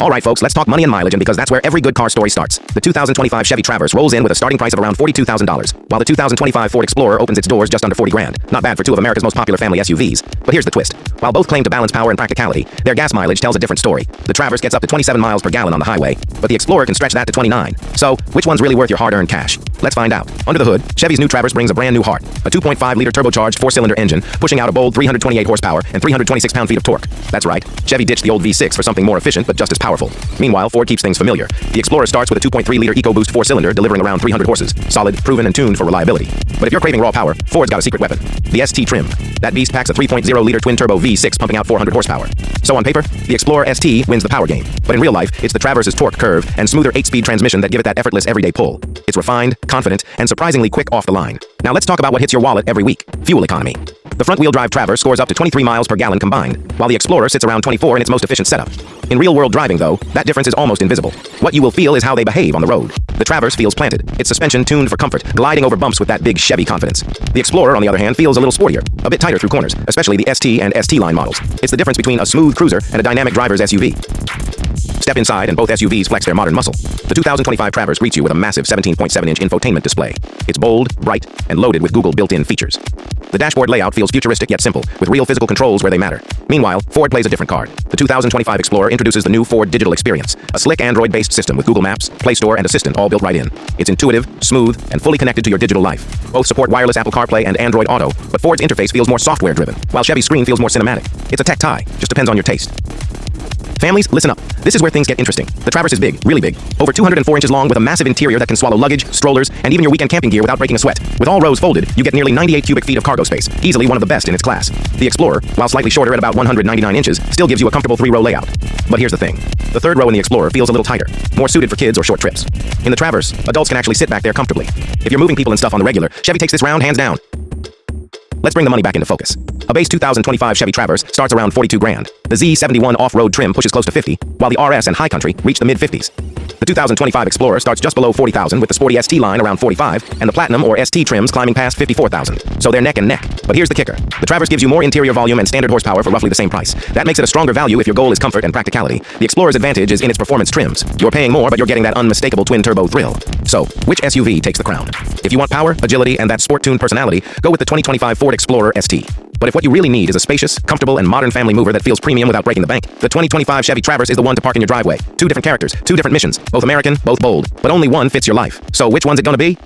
Alright folks, let's talk money and mileage, and because that's where every good car story starts. The 2025 Chevy Traverse rolls in with a starting price of around $42,000, while the 2025 Ford Explorer opens its doors just under $40,000. Not bad for two of America's most popular family SUVs. But here's the twist. While both claim to balance power and practicality, their gas mileage tells a different story. The Traverse gets up to 27 miles per gallon on the highway, but the Explorer can stretch that to 29. So, which one's really worth your hard-earned cash? Let's find out. Under the hood, Chevy's new Traverse brings a brand new heart, a 2.5-liter turbocharged four-cylinder engine, pushing out a bold 328 horsepower and 326 pound-feet of torque. That's right, Chevy ditched the old V6 for something more efficient but just as powerful. Meanwhile, Ford keeps things familiar. The Explorer starts with a 2.3-liter EcoBoost four-cylinder delivering around 300 horses, solid, proven, and tuned for reliability. But if you're craving raw power, Ford's got a secret weapon, the ST trim. That beast packs a 3.0-liter twin-turbo V6 pumping out 400 horsepower. So on paper, the Explorer ST wins the power game. But in real life, it's the Traverse's torque curve and smoother 8-speed transmission that give it that effortless everyday pull. It's refined, confident, and surprisingly quick off the line. Now let's talk about what hits your wallet every week: fuel economy. The front-wheel drive Traverse scores up to 23 miles per gallon combined, while the Explorer sits around 24 in its most efficient setup. In real-world driving, though, that difference is almost invisible. What you will feel is how they behave on the road. The Traverse feels planted, its suspension tuned for comfort, gliding over bumps with that big Chevy confidence. The Explorer, on the other hand, feels a little sportier, a bit tighter through corners, especially the ST and ST line models. It's the difference between a smooth cruiser and a dynamic driver's SUV. Step inside and both SUVs flex their modern muscle. The 2025 Traverse greets you with a massive 17.7-inch infotainment display. It's bold, bright, and loaded with Google built-in features. The dashboard layout feels futuristic yet simple, with real physical controls where they matter. Meanwhile, Ford plays a different card. The 2025 Explorer introduces the new Ford Digital Experience, a slick Android-based system with Google Maps, Play Store, and Assistant all built right in. It's intuitive, smooth, and fully connected to your digital life. Both support wireless Apple CarPlay and Android Auto, but Ford's interface feels more software-driven, while Chevy's screen feels more cinematic. It's a tech tie, just depends on your taste. Families, listen up. This is where things get interesting. The Traverse is big, really big. Over 204 inches long with a massive interior that can swallow luggage, strollers, and even your weekend camping gear without breaking a sweat. With all rows folded, you get nearly 98 cubic feet of cargo space, easily one of the best in its class. The Explorer, while slightly shorter at about 199 inches, still gives you a comfortable 3-row layout. But here's the thing. The third row in the Explorer feels a little tighter, more suited for kids or short trips. In the Traverse, adults can actually sit back there comfortably. If you're moving people and stuff on the regular, Chevy takes this round hands down. Let's bring the money back into focus. A base 2025 Chevy Traverse starts around $42,000. The Z71 off-road trim pushes close to $50,000, while the RS and High Country reach the mid-50s. The 2025 Explorer starts just below $40,000 with the sporty ST line around $45,000 and the Platinum or ST trims climbing past $54,000. So they're neck and neck. But here's the kicker. The Traverse gives you more interior volume and standard horsepower for roughly the same price. That makes it a stronger value if your goal is comfort and practicality. The Explorer's advantage is in its performance trims. You're paying more, but you're getting that unmistakable twin-turbo thrill. So, which SUV takes the crown? If you want power, agility, and that sport-tuned personality, go with the 2025 Ford Explorer ST. But if what you really need is a spacious, comfortable, and modern family mover that feels premium without breaking the bank, the 2025 Chevy Traverse is the one to park in your driveway. Two different characters, two different missions, both American, both bold, but only one fits your life. So which one's it gonna be?